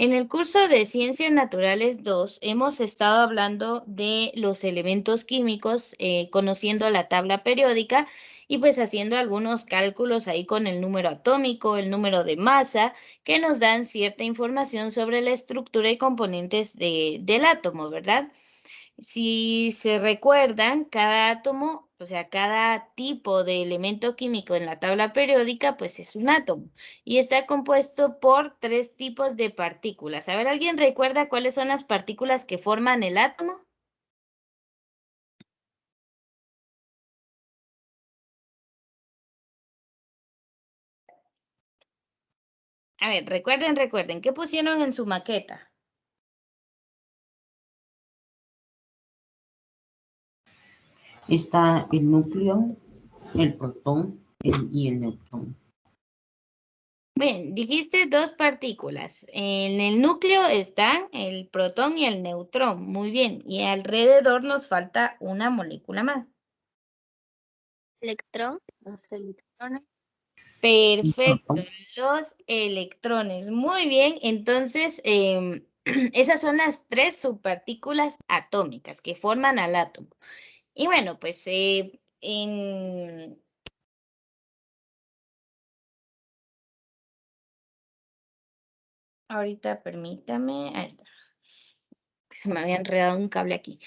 En el curso de Ciencias Naturales 2 hemos estado hablando de los elementos químicos, conociendo la tabla periódica y pues haciendo algunos cálculos ahí con el número atómico, el número de masa, que nos dan cierta información sobre la estructura y componentes del átomo, ¿verdad? Si se recuerdan, cada átomo, o sea, cada tipo de elemento químico en la tabla periódica, pues es un átomo y está compuesto por tres tipos de partículas. A ver, ¿alguien recuerda cuáles son las partículas que forman el átomo? A ver, recuerden, ¿qué pusieron en su maqueta? Está el núcleo, el protón y el neutrón. Bien, dijiste dos partículas. En el núcleo están el protón y el neutrón. Muy bien. Y alrededor nos falta una molécula más. Electrón, los electrones. Perfecto, los electrones. Muy bien, entonces esas son las tres subpartículas atómicas que forman al átomo. Y bueno, pues ahorita permítame, ahí está. Se me había enredado un cable aquí.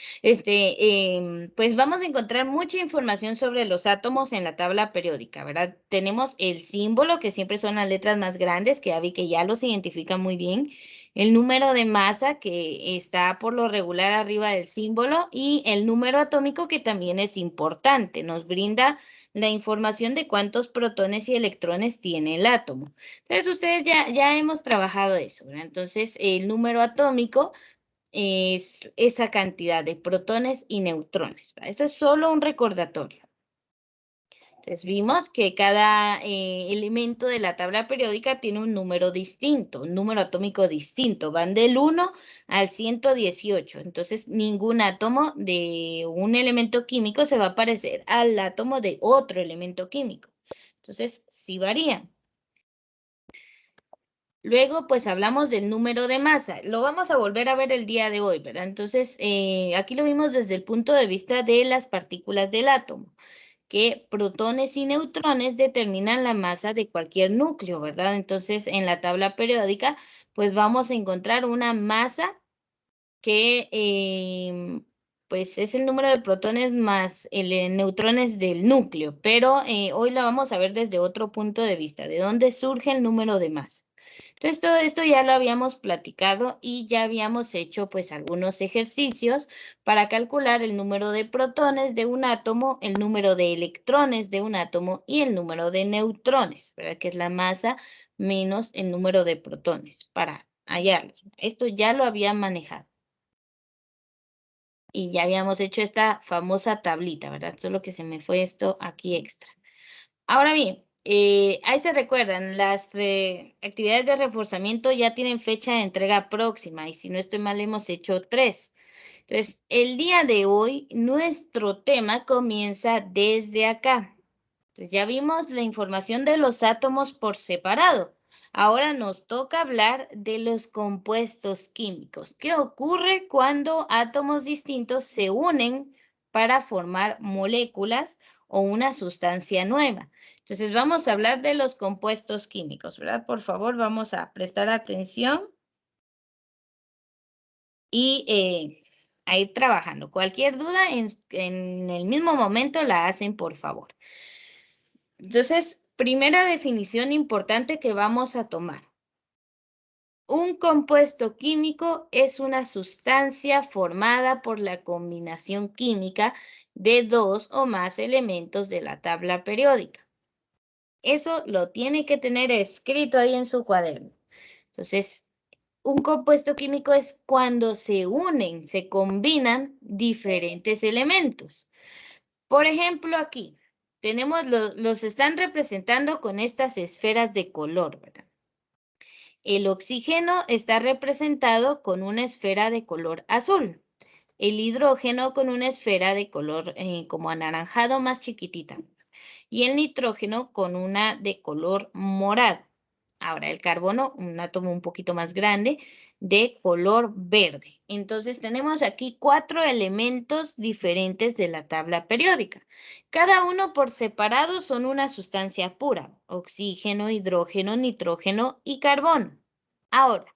Pues vamos a encontrar mucha información sobre los átomos en la tabla periódica, ¿verdad? Tenemos el símbolo, que siempre son las letras más grandes, que ya vi que ya los identifica muy bien. El número de masa, que está por lo regular arriba del símbolo, y el número atómico, que también es importante. Nos brinda la información de cuántos protones y electrones tiene el átomo. Entonces, ustedes ya hemos trabajado eso, ¿verdad? Entonces, el número atómico es esa cantidad de protones y neutrones. Esto es solo un recordatorio. Entonces vimos que cada elemento de la tabla periódica tiene un número distinto, un número atómico distinto. Van del 1 al 118. Entonces ningún átomo de un elemento químico se va a parecer al átomo de otro elemento químico. Entonces sí varían. Luego, pues hablamos del número de masa. Lo vamos a volver a ver el día de hoy, ¿verdad? Entonces, aquí lo vimos desde el punto de vista de las partículas del átomo, que protones y neutrones determinan la masa de cualquier núcleo, ¿verdad? Entonces, en la tabla periódica, pues vamos a encontrar una masa que, pues es el número de protones más neutrones del núcleo, pero hoy la vamos a ver desde otro punto de vista, de dónde surge el número de masa. Entonces, todo esto ya lo habíamos platicado y ya habíamos hecho pues algunos ejercicios para calcular el número de protones de un átomo, el número de electrones de un átomo y el número de neutrones, ¿verdad? Que es la masa menos el número de protones para hallarlos. Esto ya lo había manejado. Y ya habíamos hecho esta famosa tablita, ¿verdad? Solo que se me fue esto aquí extra. Ahora bien, ahí se recuerdan, las actividades de reforzamiento ya tienen fecha de entrega próxima y si no estoy mal hemos hecho 3. Entonces, el día de hoy nuestro tema comienza desde acá. Entonces, ya vimos la información de los átomos por separado. Ahora nos toca hablar de los compuestos químicos. ¿Qué ocurre cuando átomos distintos se unen para formar moléculas o una sustancia nueva? Entonces vamos a hablar de los compuestos químicos, ¿verdad? Por favor, vamos a prestar atención y a ir trabajando. Cualquier duda en el mismo momento la hacen, por favor. Entonces, primera definición importante que vamos a tomar. Un compuesto químico es una sustancia formada por la combinación química de dos o más elementos de la tabla periódica. Eso lo tiene que tener escrito ahí en su cuaderno. Entonces, un compuesto químico es cuando se unen, se combinan diferentes elementos. Por ejemplo, aquí tenemos, los están representando con estas esferas de color, ¿verdad? El oxígeno está representado con una esfera de color azul. El hidrógeno con una esfera de color como anaranjado más chiquitita. Y el nitrógeno con una de color morado. Ahora el carbono, un átomo un poquito más grande, de color verde. Entonces tenemos aquí 4 elementos diferentes de la tabla periódica. Cada uno por separado son una sustancia pura: oxígeno, hidrógeno, nitrógeno y carbono. Ahora,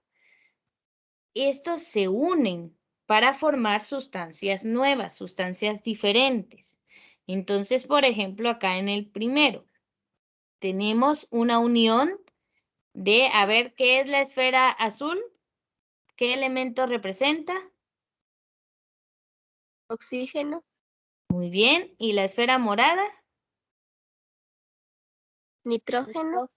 estos se unen para formar sustancias nuevas, sustancias diferentes. Entonces, por ejemplo, acá en el primero, tenemos una unión de, a ver, ¿qué es la esfera azul? ¿Qué elemento representa? Oxígeno. Muy bien. ¿Y la esfera morada? Nitrógeno.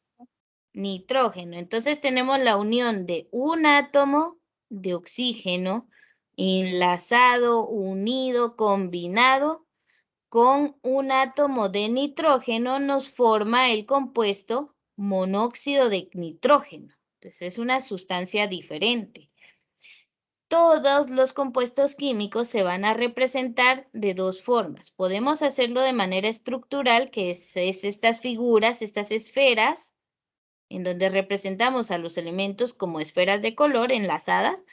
Nitrógeno. Entonces tenemos la unión de un átomo de oxígeno enlazado, unido, combinado con un átomo de nitrógeno, nos forma el compuesto monóxido de nitrógeno. Entonces es una sustancia diferente. Todos los compuestos químicos se van a representar de dos formas. Podemos hacerlo de manera estructural, que es estas figuras, estas esferas, en donde representamos a los elementos como esferas de color enlazadas,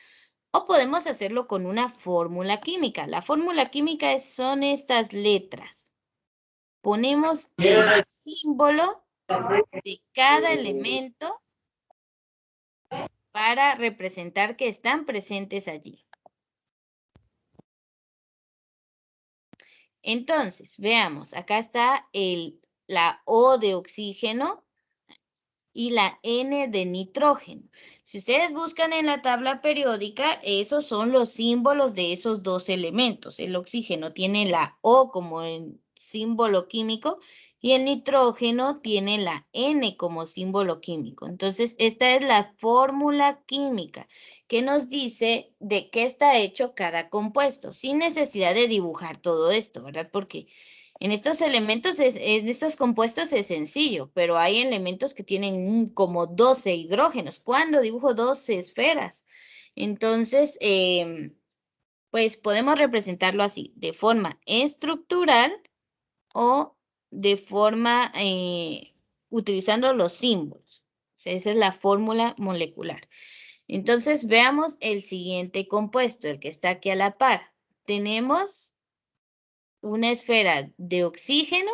o podemos hacerlo con una fórmula química. La fórmula química son estas letras. Ponemos el símbolo de cada elemento para representar que están presentes allí. Entonces, veamos, acá está la O de oxígeno y la N de nitrógeno. Si ustedes buscan en la tabla periódica, esos son los símbolos de esos dos elementos. El oxígeno tiene la O como el símbolo químico y el nitrógeno tiene la N como símbolo químico. Entonces, esta es la fórmula química que nos dice de qué está hecho cada compuesto, sin necesidad de dibujar todo esto, ¿verdad? Porque en estos elementos, en estos compuestos es sencillo, pero hay elementos que tienen como 12 hidrógenos. ¿Cuándo dibujo 12 esferas? Entonces, pues podemos representarlo así, de forma estructural o de forma utilizando los símbolos. O sea, esa es la fórmula molecular. Entonces, veamos el siguiente compuesto, el que está aquí a la par. Tenemos una esfera de oxígeno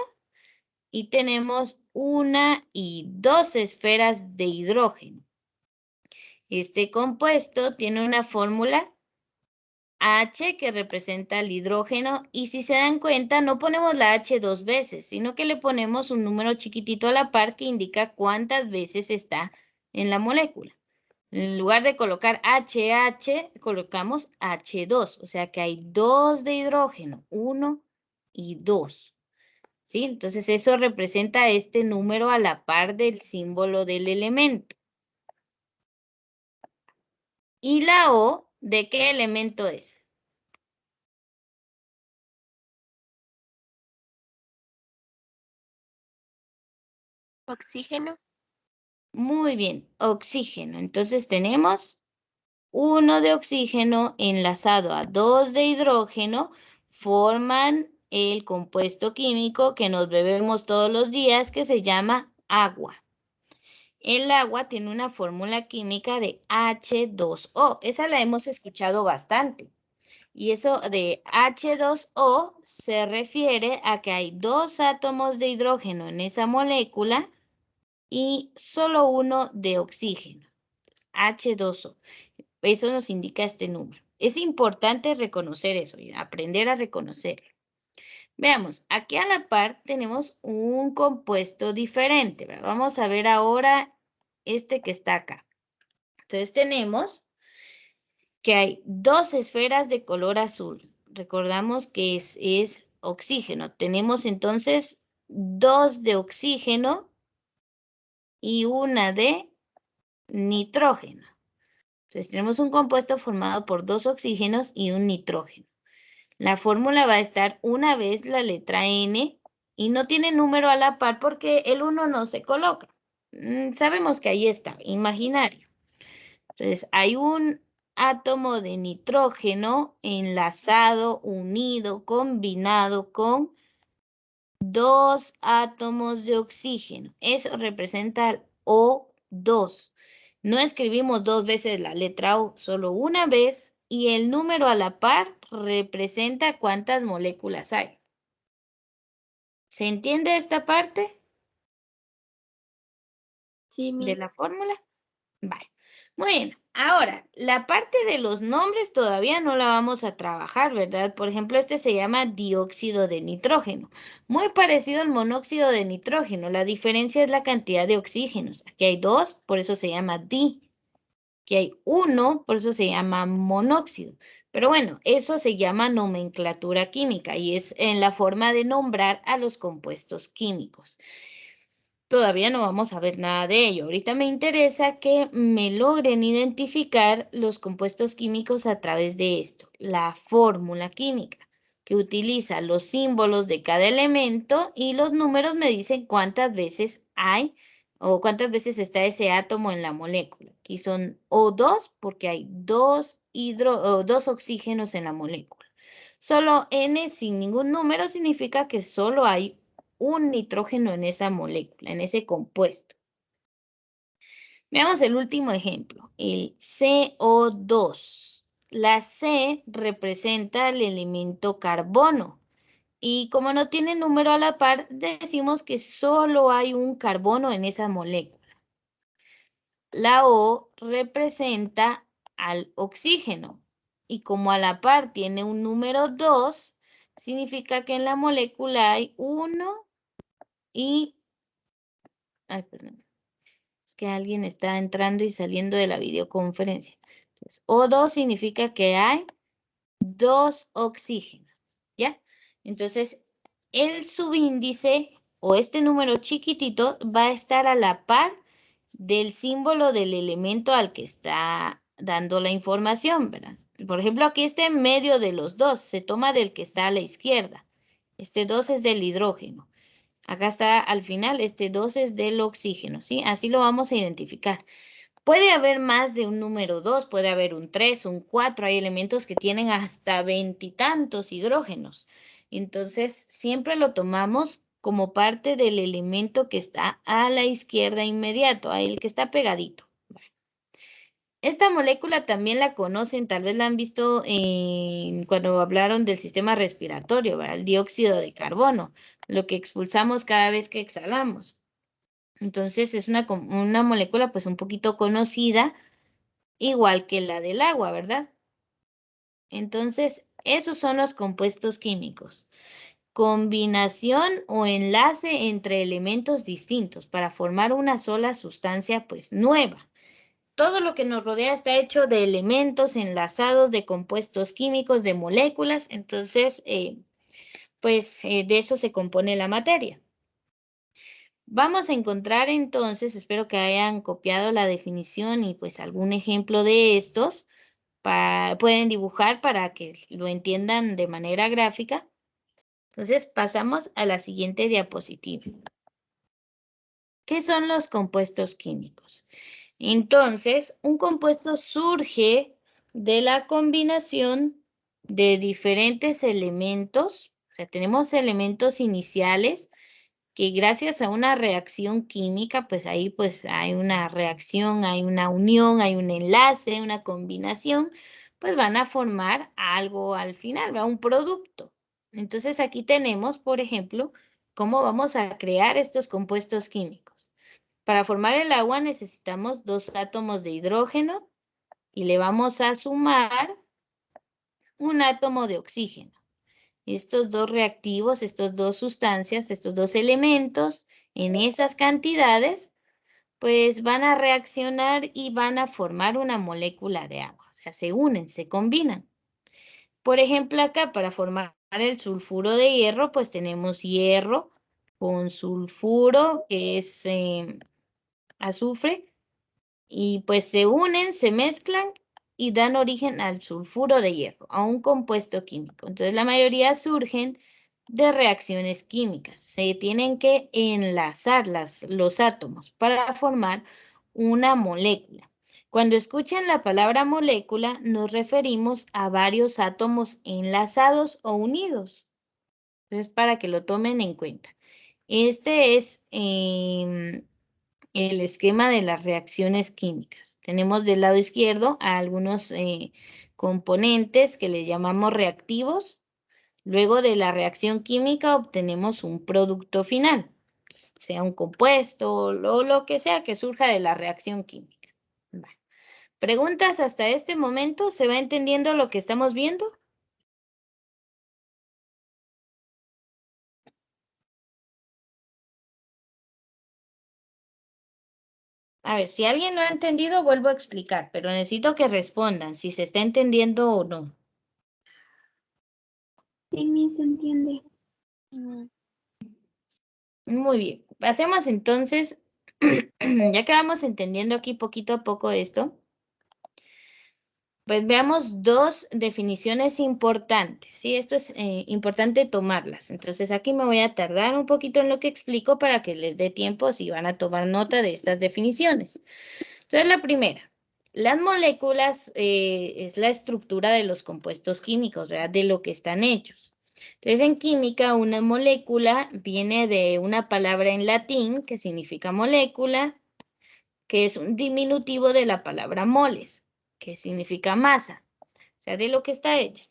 y tenemos una y dos esferas de hidrógeno. Este compuesto tiene una fórmula H que representa el hidrógeno y si se dan cuenta no ponemos la H dos veces, sino que le ponemos un número chiquitito a la par que indica cuántas veces está en la molécula. En lugar de colocar HH, colocamos H2, o sea que hay 2 de hidrógeno, 1 y 2. ¿Sí? Entonces eso representa este número a la par del símbolo del elemento. ¿Y la O de qué elemento es? Oxígeno. Muy bien, oxígeno. Entonces tenemos 1 de oxígeno enlazado a 2 de hidrógeno, forman el compuesto químico que nos bebemos todos los días que se llama agua. El agua tiene una fórmula química de H2O. Esa la hemos escuchado bastante. Y eso de H2O se refiere a que hay 2 átomos de hidrógeno en esa molécula y solo uno de oxígeno. H2O. Eso nos indica este número. Es importante reconocer eso y aprender a reconocerlo. Veamos, aquí a la par tenemos un compuesto diferente, ¿verdad? Vamos a ver ahora este que está acá. Entonces tenemos que hay 2 esferas de color azul. Recordamos que es oxígeno. Tenemos entonces 2 de oxígeno y una de nitrógeno. Entonces tenemos un compuesto formado por 2 oxígenos y un nitrógeno. La fórmula va a estar una vez la letra N y no tiene número a la par porque el 1 no se coloca. Sabemos que ahí está, imaginario. Entonces hay un átomo de nitrógeno enlazado, unido, combinado con 2 átomos de oxígeno. Eso representa el O 2. No escribimos 2 veces la letra O, solo una vez, y el número a la par representa cuántas moléculas hay. ¿Se entiende esta parte Sí, de la fórmula? Vale. Muy bien. Ahora, la parte de los nombres todavía no la vamos a trabajar, ¿verdad? Por ejemplo, este se llama dióxido de nitrógeno. Muy parecido al monóxido de nitrógeno. La diferencia es la cantidad de oxígenos. Aquí hay 2, por eso se llama di. Aquí hay 1, por eso se llama monóxido. Pero bueno, eso se llama nomenclatura química y es en la forma de nombrar a los compuestos químicos. Todavía no vamos a ver nada de ello. Ahorita me interesa que me logren identificar los compuestos químicos a través de esto, la fórmula química, que utiliza los símbolos de cada elemento y los números me dicen cuántas veces hay o cuántas veces está ese átomo en la molécula. Aquí son O2 porque hay dos oxígenos en la molécula. Solo N sin ningún número significa que solo hay un nitrógeno en esa molécula, en ese compuesto. Veamos el último ejemplo, el CO2. La C representa el elemento carbono y como no tiene número a la par, decimos que solo hay un carbono en esa molécula. La O representa al oxígeno y como a la par tiene un número 2, significa que en la molécula hay 1 y... Ay, perdón. Es que alguien está entrando y saliendo de la videoconferencia. Entonces, O2 significa que hay 2 oxígenos, ¿ya? Entonces, el subíndice o este número chiquitito va a estar a la par del símbolo del elemento al que está dando la información, ¿verdad? Por ejemplo, aquí está en medio de los dos, se toma del que está a la izquierda. Este 2 es del hidrógeno. Acá está al final, este 2 es del oxígeno, ¿sí? Así lo vamos a identificar. Puede haber más de un número 2, puede haber un 3, un 4, hay elementos que tienen hasta 20 y tantos hidrógenos. Entonces, siempre lo tomamos como parte del elemento que está a la izquierda inmediato, a el que está pegadito. Esta molécula también la conocen, tal vez la han visto cuando hablaron del sistema respiratorio, ¿verdad? El dióxido de carbono, lo que expulsamos cada vez que exhalamos. Entonces es una molécula pues un poquito conocida, igual que la del agua, ¿verdad? Entonces, esos son los compuestos químicos. Combinación o enlace entre elementos distintos para formar una sola sustancia pues nueva. Todo lo que nos rodea está hecho de elementos enlazados, de compuestos químicos, de moléculas. Entonces, de eso se compone la materia. Vamos a encontrar entonces, espero que hayan copiado la definición y pues algún ejemplo de estos. Pueden dibujar para que lo entiendan de manera gráfica. Entonces, pasamos a la siguiente diapositiva. ¿Qué son los compuestos químicos? Entonces, un compuesto surge de la combinación de diferentes elementos. O sea, tenemos elementos iniciales que gracias a una reacción química, pues ahí pues hay una reacción, hay una unión, hay un enlace, una combinación, pues van a formar algo al final, ¿verdad? Un producto. Entonces aquí tenemos, por ejemplo, cómo vamos a crear estos compuestos químicos. Para formar el agua necesitamos 2 átomos de hidrógeno y le vamos a sumar un átomo de oxígeno. Estos dos reactivos, estas dos sustancias, estos dos elementos en esas cantidades, pues van a reaccionar y van a formar una molécula de agua. O sea, se unen, se combinan. Por ejemplo, acá para formar el sulfuro de hierro, pues tenemos hierro con sulfuro, que es azufre, y pues se unen, se mezclan y dan origen al sulfuro de hierro, a un compuesto químico. Entonces, la mayoría surgen de reacciones químicas. Se tienen que enlazar los átomos para formar una molécula. Cuando escuchan la palabra molécula, nos referimos a varios átomos enlazados o unidos. Entonces, para que lo tomen en cuenta. Este es el esquema de las reacciones químicas. Tenemos del lado izquierdo a algunos componentes que le llamamos reactivos. Luego de la reacción química obtenemos un producto final, sea un compuesto o lo que sea que surja de la reacción química. Vale. ¿Preguntas hasta este momento? ¿Se va entendiendo lo que estamos viendo? A ver, si alguien no ha entendido, vuelvo a explicar, pero necesito que respondan si se está entendiendo o no. Sí, se entiende. Muy bien. Pasemos entonces, ya que vamos entendiendo aquí poquito a poco esto, pues veamos dos definiciones importantes, ¿sí? Esto es importante tomarlas. Entonces aquí me voy a tardar un poquito en lo que explico para que les dé tiempo si van a tomar nota de estas definiciones. Entonces la primera, las moléculas es la estructura de los compuestos químicos, ¿verdad? De lo que están hechos. Entonces en química una molécula viene de una palabra en latín que significa molécula, que es un diminutivo de la palabra moles, que significa masa, o sea, de lo que está hecha.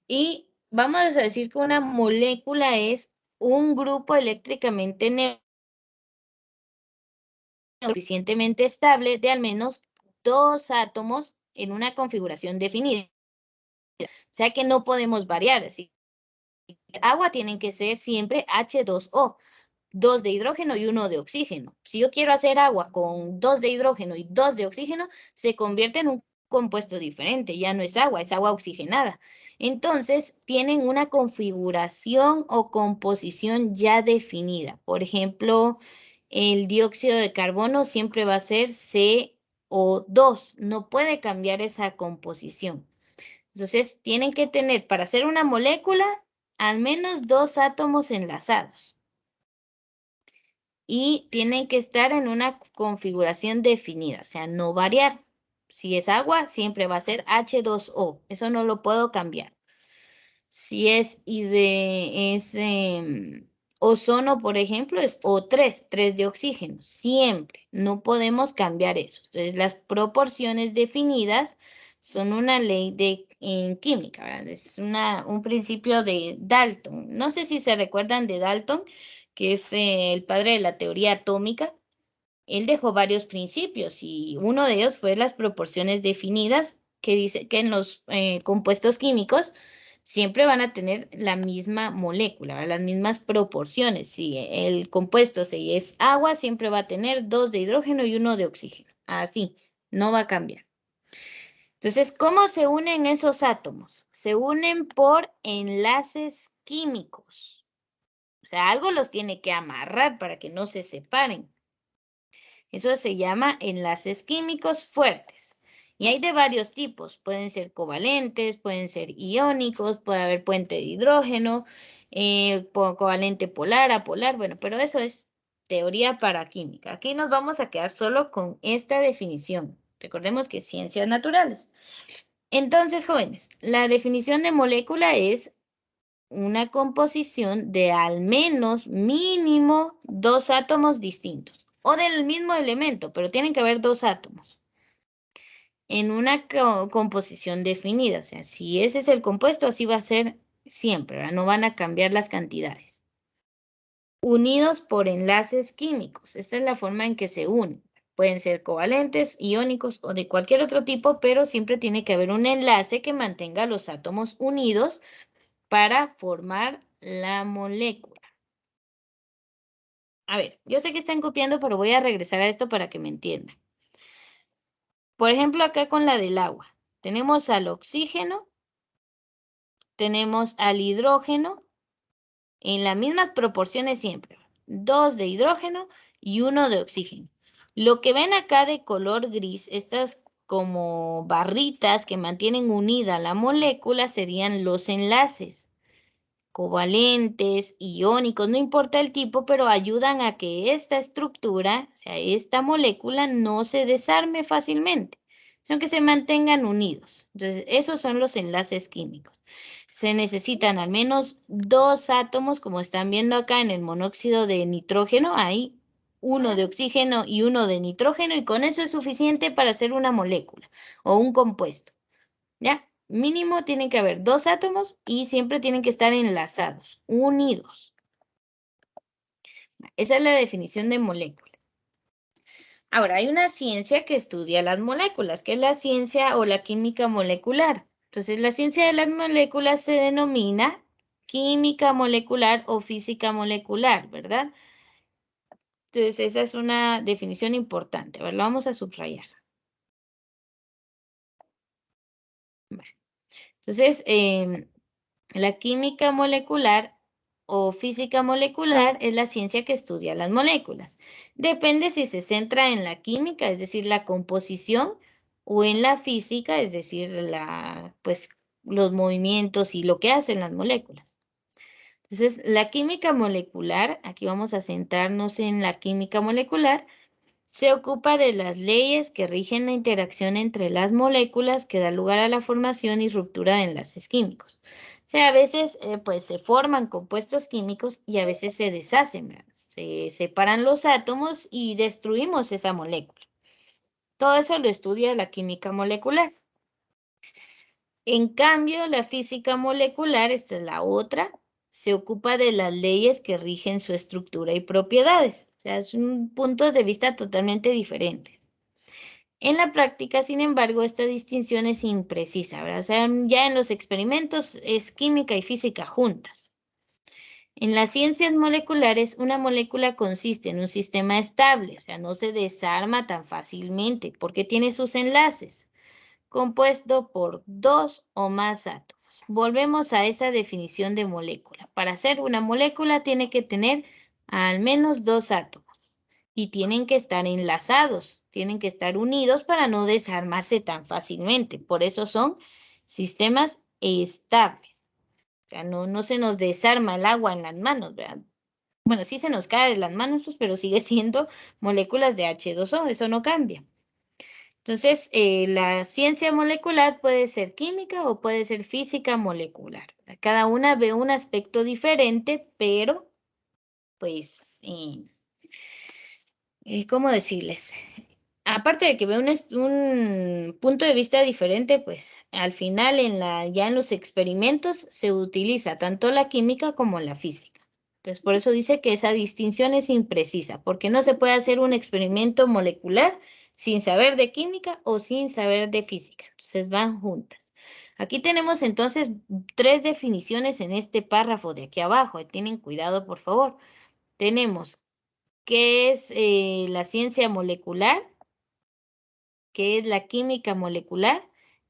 Y vamos a decir que una molécula es un grupo eléctricamente suficientemente estable de al menos 2 átomos en una configuración definida. O sea que no podemos variar. Así que agua tienen que ser siempre H2O. 2 de hidrógeno y 1 de oxígeno. Si yo quiero hacer agua con 2 de hidrógeno y 2 de oxígeno, se convierte en un compuesto diferente, ya no es agua oxigenada. Entonces, tienen una configuración o composición ya definida. Por ejemplo, el dióxido de carbono siempre va a ser CO2, no puede cambiar esa composición. Entonces, tienen que tener, para hacer una molécula, al menos 2 átomos enlazados. Y tienen que estar en una configuración definida, o sea, no variar. Si es agua, siempre va a ser H2O, eso no lo puedo cambiar. Si es, ozono, por ejemplo, es O3, 3 de oxígeno, siempre, no podemos cambiar eso. Entonces, las proporciones definidas son una ley en química, ¿verdad? Es un principio de Dalton. No sé si se recuerdan de Dalton, que es el padre de la teoría atómica. Él dejó varios principios y uno de ellos fue las proporciones definidas, que dice que en los compuestos químicos siempre van a tener la misma molécula, ¿verdad? Las mismas proporciones. Si el compuesto es agua, siempre va a tener 2 de hidrógeno y 1 de oxígeno. Así, no va a cambiar. Entonces, ¿cómo se unen esos átomos? Se unen por enlaces químicos. O sea, algo los tiene que amarrar para que no se separen. Eso se llama enlaces químicos fuertes. Y hay de varios tipos. Pueden ser covalentes, pueden ser iónicos, puede haber puente de hidrógeno, covalente polar, apolar. Bueno, pero eso es teoría para química. Aquí nos vamos a quedar solo con esta definición. Recordemos que ciencias naturales. Entonces, jóvenes, la definición de molécula es una composición de al menos mínimo 2 átomos distintos o del mismo elemento, pero tienen que haber 2 átomos en una composición definida. O sea, si ese es el compuesto, así va a ser siempre, ¿verdad? No van a cambiar las cantidades. Unidos por enlaces químicos. Esta es la forma en que se unen. Pueden ser covalentes, iónicos o de cualquier otro tipo, pero siempre tiene que haber un enlace que mantenga los átomos unidos para formar la molécula. A ver, yo sé que están copiando, pero voy a regresar a esto para que me entiendan. Por ejemplo, acá con la del agua, tenemos al oxígeno, tenemos al hidrógeno, en las mismas proporciones siempre. 2 de hidrógeno y 1 de oxígeno. Lo que ven acá de color gris, estas como barritas que mantienen unida la molécula, serían los enlaces. Covalentes, iónicos, no importa el tipo, pero ayudan a que esta estructura, o sea, esta molécula no se desarme fácilmente, sino que se mantengan unidos. Entonces, esos son los enlaces químicos. Se necesitan al menos 2 átomos, como están viendo acá en el monóxido de nitrógeno, hay uno de oxígeno y uno de nitrógeno, y con eso es suficiente para hacer una molécula o un compuesto. ¿Ya? Mínimo tienen que haber 2 átomos y siempre tienen que estar enlazados, unidos. Esa es la definición de molécula. Ahora, hay una ciencia que estudia las moléculas, que es la ciencia o la química molecular. Entonces, la ciencia de las moléculas se denomina química molecular o física molecular, ¿verdad? Entonces, esa es una definición importante. A ver, la vamos a subrayar. Bueno, entonces, la química molecular o física molecular es la ciencia que estudia las moléculas. Depende si se centra en la química, es decir, la composición, o en la física, es decir, pues, los movimientos y lo que hacen las moléculas. Entonces, la química molecular, aquí vamos a centrarnos en la química molecular, se ocupa de las leyes que rigen la interacción entre las moléculas que da lugar a la formación y ruptura de enlaces químicos. O sea, a veces pues se forman compuestos químicos y a veces se deshacen, ¿verdad? Se separan los átomos y destruimos esa molécula. Todo eso lo estudia la química molecular. En cambio, la física molecular, esta es la otra, se ocupa de las leyes que rigen su estructura y propiedades. O sea, son puntos de vista totalmente diferentes. En la práctica, sin embargo, esta distinción es imprecisa, ¿verdad? O sea, ya en los experimentos es química y física juntas. En las ciencias moleculares, una molécula consiste en un sistema estable, o sea, no se desarma tan fácilmente porque tiene sus enlaces, compuesto por 2 o más átomos. Volvemos a esa definición de molécula. Para hacer una molécula tiene que tener al menos 2 átomos y tienen que estar enlazados, tienen que estar unidos para no desarmarse tan fácilmente. Por eso son sistemas estables. O sea, no se nos desarma el agua en las manos, ¿verdad? Bueno, sí se nos cae de las manos, pues, pero sigue siendo moléculas de H2O, eso no cambia. Entonces, la ciencia molecular puede ser química o puede ser física molecular. Cada una ve un aspecto diferente, pero, pues, ¿cómo decirles? Aparte de que ve un punto de vista diferente, pues al final ya en los experimentos se utiliza tanto la química como la física. Entonces, por eso dice que esa distinción es imprecisa, porque no se puede hacer un experimento molecular sin saber de química o sin saber de física. Entonces, van juntas. Aquí tenemos entonces 3 definiciones en este párrafo de aquí abajo. Tienen cuidado, por favor. Tenemos qué es la ciencia molecular, qué es la química molecular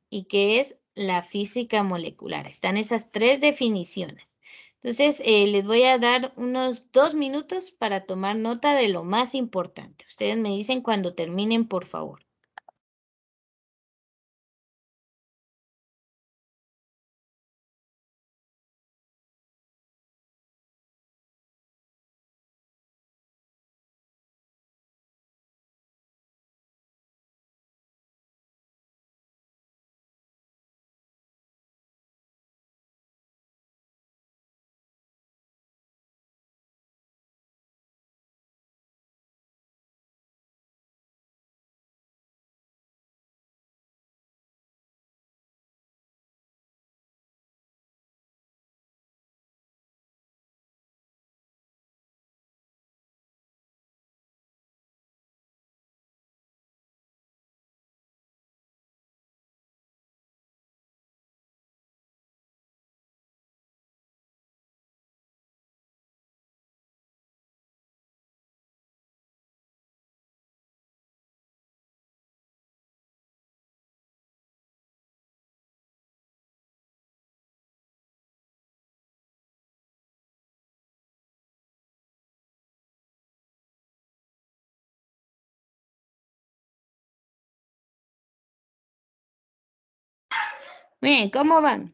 y qué es la física molecular. Están esas 3 definiciones. Entonces, les voy a dar unos 2 minutos para tomar nota de lo más importante. Ustedes me dicen cuando terminen, por favor. Bien, ¿cómo van?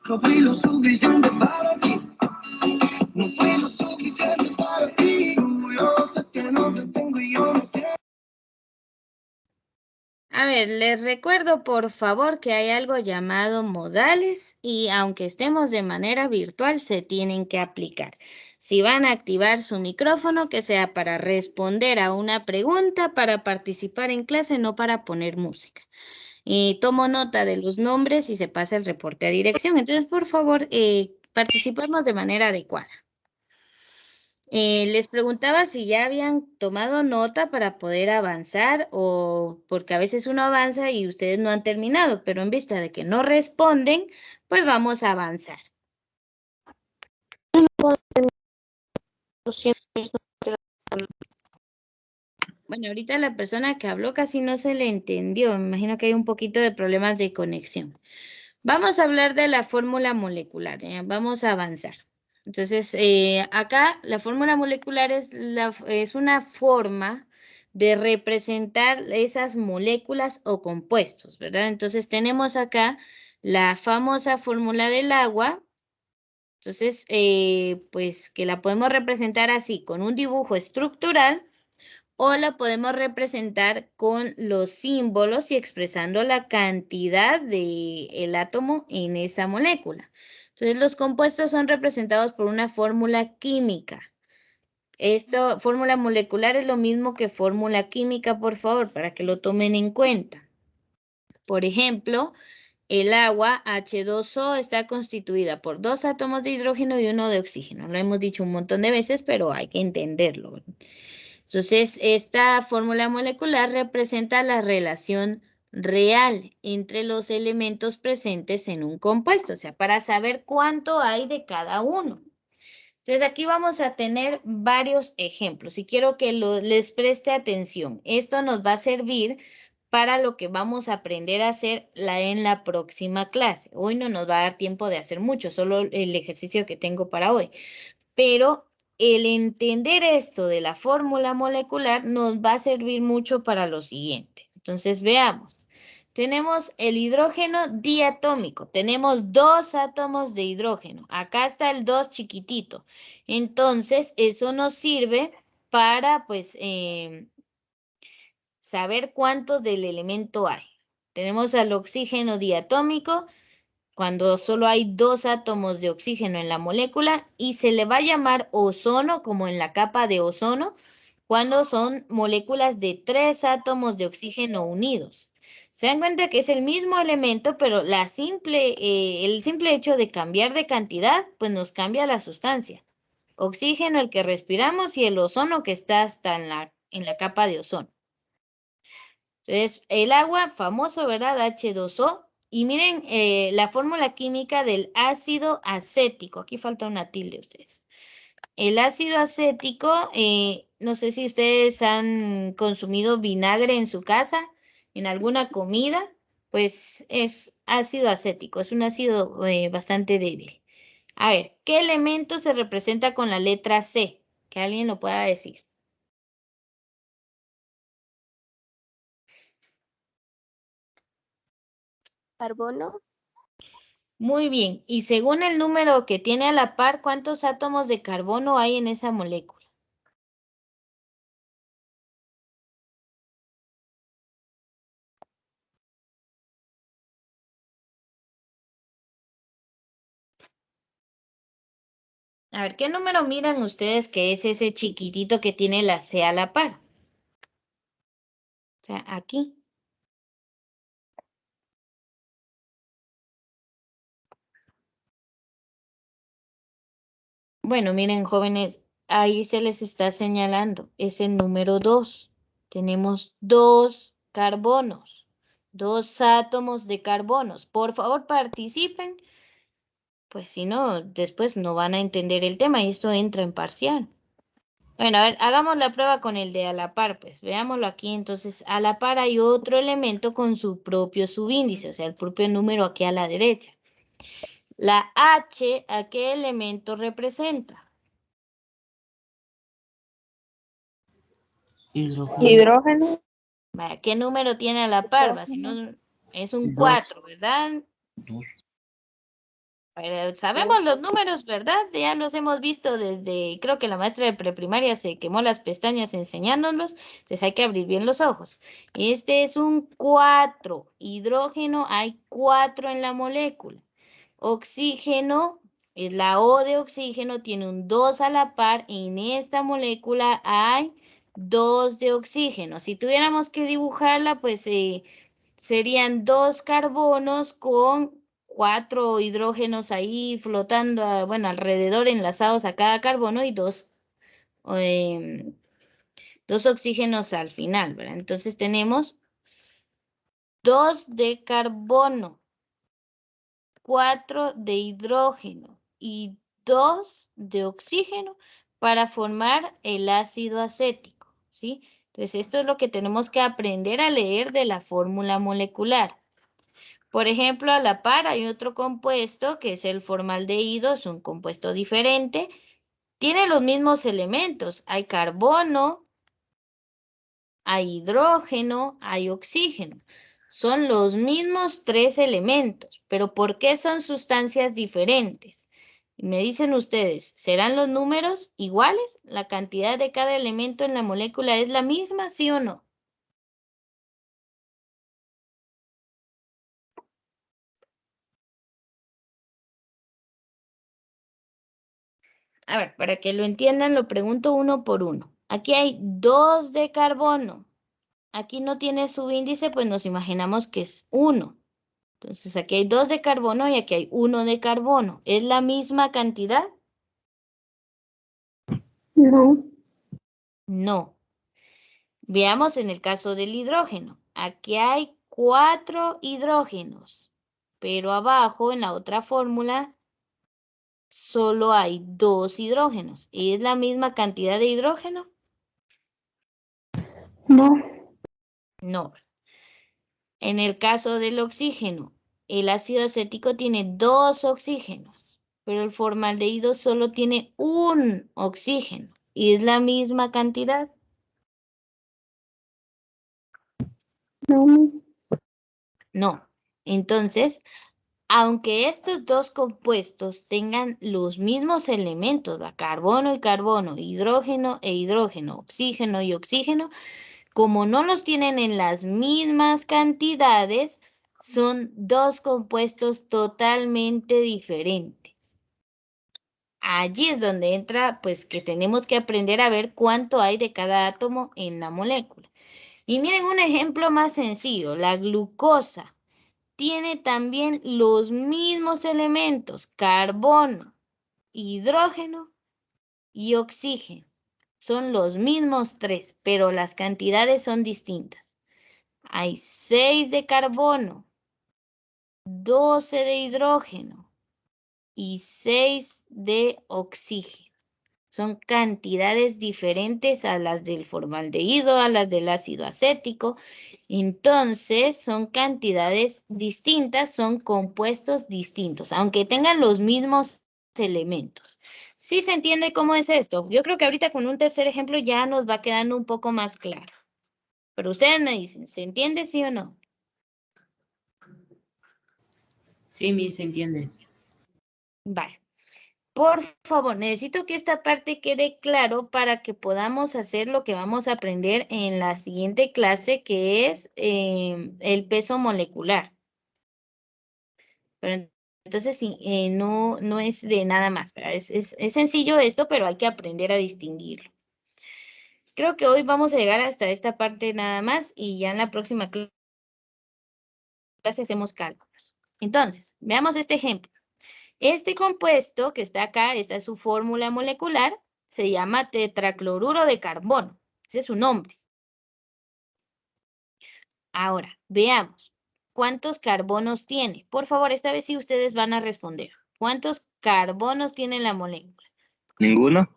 No fui lo suficiente para ti. No fui lo suficiente para ti. Yo sé que no te tengo y yo no te... A ver, les recuerdo por favor que hay algo llamado modales y aunque estemos de manera virtual se tienen que aplicar. Si van a activar su micrófono, que sea para responder a una pregunta, para participar en clase, no para poner música. Y tomo nota de los nombres y se pasa el reporte a dirección. Entonces, por favor, participemos de manera adecuada. Les preguntaba si ya habían tomado nota para poder avanzar o porque a veces uno avanza y ustedes no han terminado, pero en vista de que no responden, pues vamos a avanzar. Bueno, ahorita la persona que habló casi no se le entendió. Me imagino que hay un poquito de problemas de conexión. Vamos a hablar de la fórmula molecular. Vamos a avanzar. Entonces, acá la fórmula molecular es una forma de representar esas moléculas o compuestos, ¿verdad? Entonces, tenemos acá la famosa fórmula del agua. Entonces, pues que la podemos representar así, con un dibujo estructural, o la podemos representar con los símbolos y expresando la cantidad del átomo en esa molécula. Entonces, los compuestos son representados por una fórmula química. Esto, fórmula molecular es lo mismo que fórmula química, por favor, para que lo tomen en cuenta. Por ejemplo, el agua H2O está constituida por 2 átomos de hidrógeno y 1 de oxígeno. Lo hemos dicho un montón de veces, pero hay que entenderlo, ¿verdad? Entonces, esta fórmula molecular representa la relación real entre los elementos presentes en un compuesto, o sea, para saber cuánto hay de cada uno. Entonces, aquí vamos a tener varios ejemplos y quiero que les preste atención. Esto nos va a servir para lo que vamos a aprender a hacer en la próxima clase. Hoy no nos va a dar tiempo de hacer mucho, solo el ejercicio que tengo para hoy. Pero el entender esto de la fórmula molecular nos va a servir mucho para lo siguiente. Entonces, veamos. Tenemos el hidrógeno diatómico. Tenemos 2 átomos de hidrógeno. Acá está el 2 chiquitito. Entonces, eso nos sirve para, pues, saber cuántos del elemento hay. Tenemos al oxígeno diatómico cuando solo hay 2 átomos de oxígeno en la molécula y se le va a llamar ozono, como en la capa de ozono, cuando son moléculas de 3 átomos de oxígeno unidos. Se dan cuenta que es el mismo elemento, pero el simple hecho de cambiar de cantidad, pues nos cambia la sustancia. Oxígeno, el que respiramos, y el ozono que está hasta en la capa de ozono. Entonces, el agua, famoso, ¿verdad? H2O. Y miren la fórmula química del ácido acético. Aquí falta una tilde ustedes. El ácido acético, no sé si ustedes han consumido vinagre en su casa, en alguna comida, pues es ácido acético, es un ácido bastante débil. A ver, ¿qué elemento se representa con la letra C? Que alguien lo pueda decir. Carbono. Muy bien, y según el número que tiene a la par, ¿cuántos átomos de carbono hay en esa molécula? A ver, ¿qué número miran ustedes que es ese chiquitito que tiene la C a la par? O sea, aquí. Bueno, miren, jóvenes, ahí se les está señalando, es el número 2. Tenemos 2 carbonos, 2 átomos de carbonos. Por favor, participen, pues si no, después no van a entender el tema y esto entra en parcial. Bueno, a ver, hagamos la prueba con el de a la par, pues veámoslo aquí. Entonces, a la par hay otro elemento con su propio subíndice, o sea, el propio número aquí a la derecha. La H, ¿a qué elemento representa? Hidrógeno. Vaya, ¿qué número tiene a la par? Si no, es un 4, ¿verdad? 2. Pero sabemos los números, ¿verdad? Ya los hemos visto desde, creo que la maestra de preprimaria se quemó las pestañas enseñándolos, entonces hay que abrir bien los ojos. Este es un 4, hidrógeno, hay 4 en la molécula. Oxígeno, es la O de oxígeno, tiene un 2 a la par, en esta molécula hay 2 de oxígeno. Si tuviéramos que dibujarla, pues serían 2 carbonos con 4 hidrógenos ahí flotando, bueno, alrededor enlazados a cada carbono y 2 oxígenos al final, ¿verdad? Entonces tenemos 2 de carbono, 4 de hidrógeno y 2 de oxígeno para formar el ácido acético, ¿sí? Entonces esto es lo que tenemos que aprender a leer de la fórmula molecular. Por ejemplo, a la par hay otro compuesto que es el formaldehído, es un compuesto diferente. Tiene los mismos elementos. Hay carbono, hay hidrógeno, hay oxígeno. Son los mismos 3 elementos, pero ¿por qué son sustancias diferentes? Me dicen ustedes, ¿serán los números iguales? ¿La cantidad de cada elemento en la molécula es la misma, sí o no? A ver, para que lo entiendan, lo pregunto uno por uno. Aquí hay 2 de carbono. Aquí no tiene subíndice, pues nos imaginamos que es 1. Entonces aquí hay 2 de carbono y aquí hay 1 de carbono. ¿Es la misma cantidad? No. No. Veamos en el caso del hidrógeno. Aquí hay 4 hidrógenos, pero abajo en la otra fórmula solo hay 2 hidrógenos. ¿Es la misma cantidad de hidrógeno? No. No. En el caso del oxígeno, el ácido acético tiene 2 oxígenos, pero el formaldehído solo tiene un oxígeno. ¿Y es la misma cantidad? No. No. Entonces, aunque estos dos compuestos tengan los mismos elementos, carbono y carbono, hidrógeno e hidrógeno, oxígeno y oxígeno, como no los tienen en las mismas cantidades, son dos compuestos totalmente diferentes. Allí es donde entra, pues, que tenemos que aprender a ver cuánto hay de cada átomo en la molécula. Y miren un ejemplo más sencillo, la glucosa tiene también los mismos elementos, carbono, hidrógeno y oxígeno. Son los mismos 3, pero las cantidades son distintas. Hay 6 de carbono, 12 de hidrógeno y 6 de oxígeno. Son cantidades diferentes a las del formaldehído, a las del ácido acético. Entonces, son cantidades distintas, son compuestos distintos, aunque tengan los mismos elementos. ¿Sí se entiende cómo es esto? Yo creo que ahorita con un tercer ejemplo ya nos va quedando un poco más claro. Pero ustedes me dicen, ¿se entiende sí o no? Sí, se entiende. Vale. Por favor, necesito que esta parte quede claro para que podamos hacer lo que vamos a aprender en la siguiente clase, que es el peso molecular. Pero entonces, sí, no es de nada más, ¿verdad? Es sencillo esto, pero hay que aprender a distinguirlo. Creo que hoy vamos a llegar hasta esta parte nada más y ya en la próxima clase hacemos cálculos. Entonces, veamos este ejemplo. Este compuesto que está acá, esta es su fórmula molecular, se llama tetracloruro de carbono. Ese es su nombre. Ahora, veamos. ¿Cuántos carbonos tiene? Por favor, esta vez sí ustedes van a responder. ¿Cuántos carbonos tiene la molécula? Ninguno.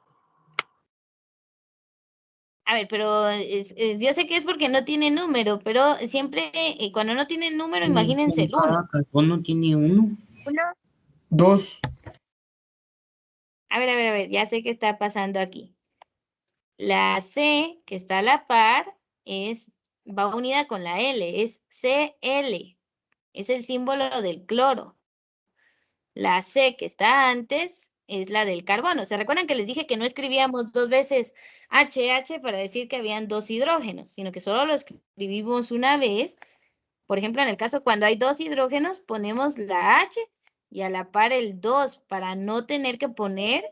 A ver, pero yo sé que es porque no tiene número, pero siempre cuando no tiene número, imagínense el 1. Cada carbono tiene uno. 1. 2. A ver, ya sé qué está pasando aquí. La C, que está a la par, va unida con la L, es Cl. Es el símbolo del cloro. La C que está antes es la del carbono. ¿Se recuerdan que les dije que no escribíamos dos veces HH para decir que habían dos hidrógenos, sino que solo lo escribimos una vez? Por ejemplo, en el caso cuando hay dos hidrógenos, ponemos la H y a la par el 2 para no tener que poner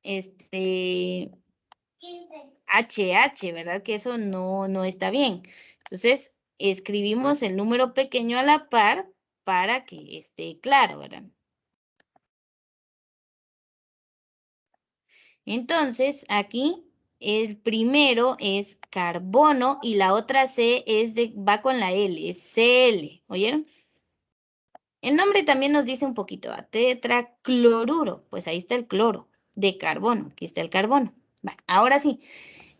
HH, ¿verdad? Que eso no está bien. Entonces, escribimos el número pequeño a la par para que esté claro, ¿verdad? Entonces, aquí el primero es carbono y la otra C va con la L, es Cl, ¿oyeron? El nombre también nos dice un poquito, tetracloruro, pues ahí está el cloro de carbono, aquí está el carbono. Va, ahora sí,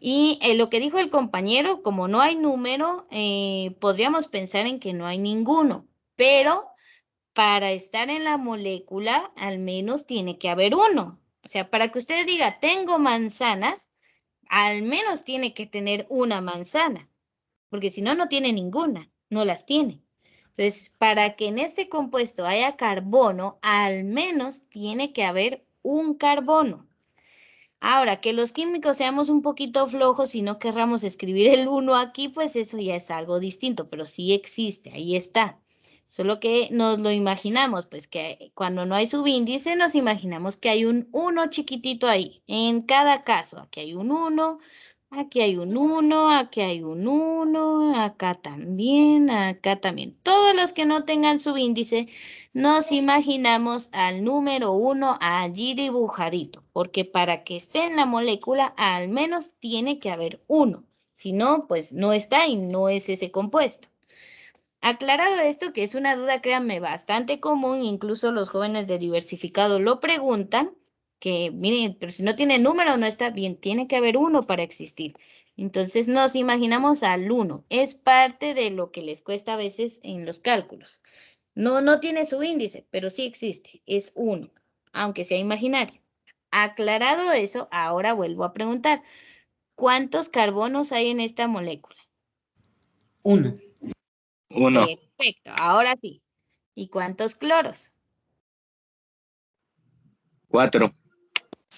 y lo que dijo el compañero, como no hay número, podríamos pensar en que no hay ninguno, pero para estar en la molécula al menos tiene que haber uno. O sea, para que usted diga, tengo manzanas, al menos tiene que tener una manzana, porque si no, no tiene ninguna, no las tiene. Entonces, para que en este compuesto haya carbono, al menos tiene que haber un carbono. Ahora, que los químicos seamos un poquito flojos y no querramos escribir el 1 aquí, pues eso ya es algo distinto, pero sí existe, ahí está. Solo que nos lo imaginamos, pues que cuando no hay subíndice, nos imaginamos que hay un 1 chiquitito ahí. En cada caso, aquí hay un 1, aquí hay un 1, aquí hay un 1, acá también, acá también. Todos los que no tengan subíndice, nos imaginamos al número 1 allí dibujadito, porque para que esté en la molécula, al menos tiene que haber uno. Si no, pues no está y no es ese compuesto. Aclarado esto, que es una duda, créanme, bastante común, incluso los jóvenes de diversificado lo preguntan, que miren, pero si no tiene número no está bien, tiene que haber uno para existir. Entonces nos imaginamos al 1, es parte de lo que les cuesta a veces en los cálculos. No tiene su índice, pero sí existe, es 1, aunque sea imaginario. Aclarado eso, ahora vuelvo a preguntar, ¿cuántos carbonos hay en esta molécula? 1. 1. Perfecto, ahora sí. ¿Y cuántos cloros? 4.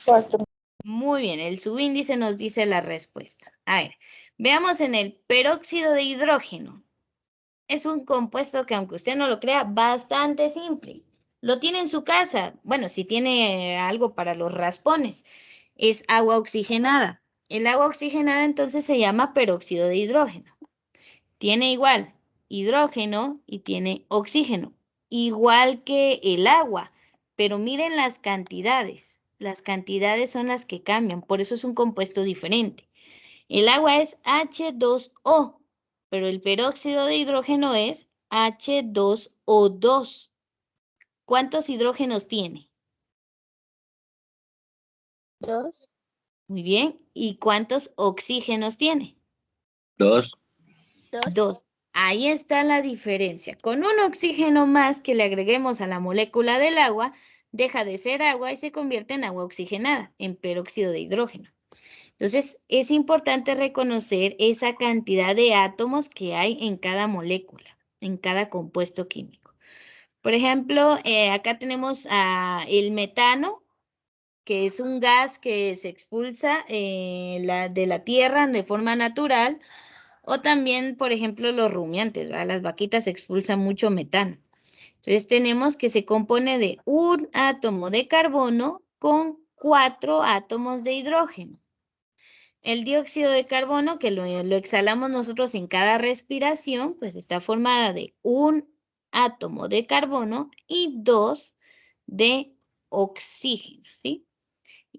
4. Muy bien, el subíndice nos dice la respuesta. A ver, veamos en el peróxido de hidrógeno. Es un compuesto que, aunque usted no lo crea, bastante simple. Lo tiene en su casa. Bueno, si tiene algo para los raspones. Es agua oxigenada. El agua oxigenada entonces se llama peróxido de hidrógeno. Tiene igual hidrógeno y tiene oxígeno, igual que el agua, pero miren las cantidades. Las cantidades son las que cambian, por eso es un compuesto diferente. El agua es H2O, pero el peróxido de hidrógeno es H2O2. ¿Cuántos hidrógenos tiene? 2. Muy bien. ¿Y cuántos oxígenos tiene? 2. 2. Ahí está la diferencia. Con un oxígeno más que le agreguemos a la molécula del agua, deja de ser agua y se convierte en agua oxigenada, en peróxido de hidrógeno. Entonces, es importante reconocer esa cantidad de átomos que hay en cada molécula, en cada compuesto químico. Por ejemplo, acá tenemos el metano, que es un gas que se expulsa de la tierra de forma natural. O también, por ejemplo, los rumiantes, ¿verdad? Las vaquitas expulsan mucho metano. Entonces tenemos que se compone de un átomo de carbono con 4 átomos de hidrógeno. El dióxido de carbono, que lo exhalamos nosotros en cada respiración, pues está formada de un átomo de carbono y 2 de oxígeno, ¿sí?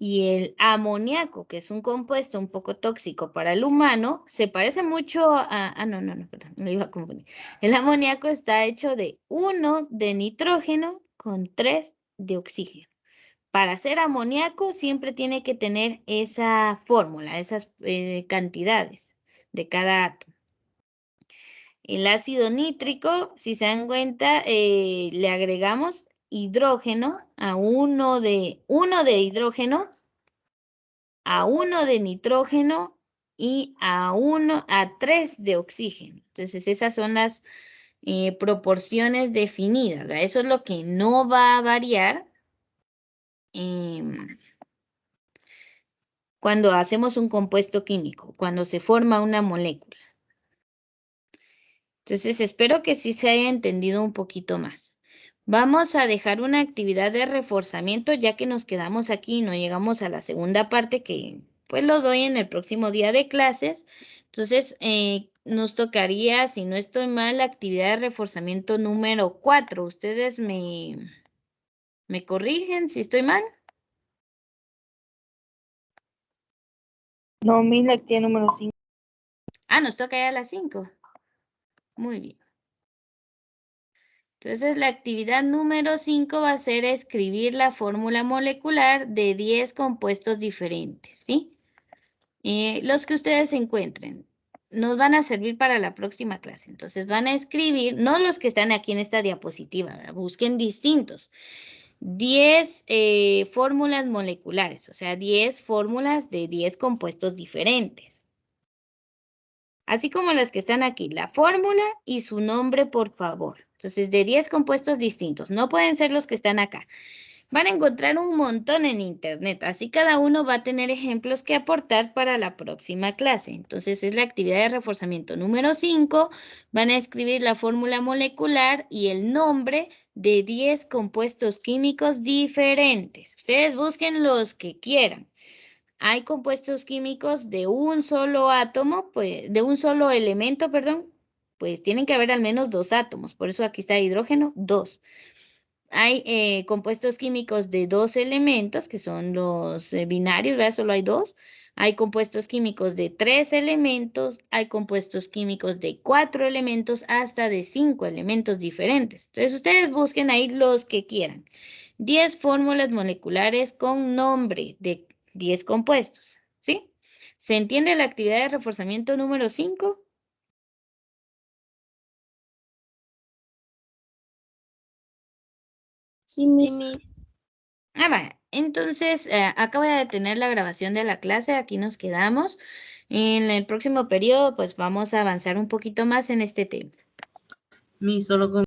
Y el amoníaco, que es un compuesto un poco tóxico para el humano, se parece mucho a... no, perdón, lo iba a confundir. El amoníaco está hecho de 1 de nitrógeno con 3 de oxígeno. Para ser amoníaco siempre tiene que tener esa fórmula, esas cantidades de cada átomo. El ácido nítrico, si se dan cuenta, le agregamos hidrógeno a uno de hidrógeno, a 1 de nitrógeno y a 3 de oxígeno. Entonces, esas son proporciones definidas, ¿verdad? Eso es lo que no va a variar cuando hacemos un compuesto químico, cuando se forma una molécula. Entonces, espero que sí se haya entendido un poquito más. Vamos a dejar una actividad de reforzamiento ya que nos quedamos aquí y no llegamos a la segunda parte que pues lo doy en el próximo día de clases. Entonces, nos tocaría, si no estoy mal, la actividad de reforzamiento número 4. ¿Ustedes me corrigen si estoy mal? No, mi actividad número 5. Ah, nos toca ya a las 5. Muy bien. Entonces, la actividad número 5 va a ser escribir la fórmula molecular de 10 compuestos diferentes, ¿sí? Los que ustedes encuentren nos van a servir para la próxima clase. Entonces, van a escribir, no los que están aquí en esta diapositiva, ¿verdad? Busquen distintos. 10 fórmulas moleculares, o sea, 10 fórmulas de 10 compuestos diferentes. Así como las que están aquí, la fórmula y su nombre, por favor. Entonces, de 10 compuestos distintos. No pueden ser los que están acá. Van a encontrar un montón en internet. Así cada uno va a tener ejemplos que aportar para la próxima clase. Entonces, es la actividad de reforzamiento número 5. Van a escribir la fórmula molecular y el nombre de 10 compuestos químicos diferentes. Ustedes busquen los que quieran. Hay compuestos químicos de un solo átomo, pues, de un solo elemento, perdón, pues tienen que haber al menos 2 átomos, por eso aquí está hidrógeno, 2. Hay compuestos químicos de 2 elementos, que son los binarios, ¿verdad? Solo hay 2. Hay compuestos químicos de 3 elementos, hay compuestos químicos de 4 elementos, hasta de 5 elementos diferentes. Entonces, ustedes busquen ahí los que quieran. 10 fórmulas moleculares con nombre de 10 compuestos, ¿sí? ¿Se entiende la actividad de reforzamiento número 5? Sí, Miss. Vaya. Entonces, acá voy a detener la grabación de la clase, aquí nos quedamos. En el próximo periodo, pues vamos a avanzar un poquito más en este tema. Mi solo con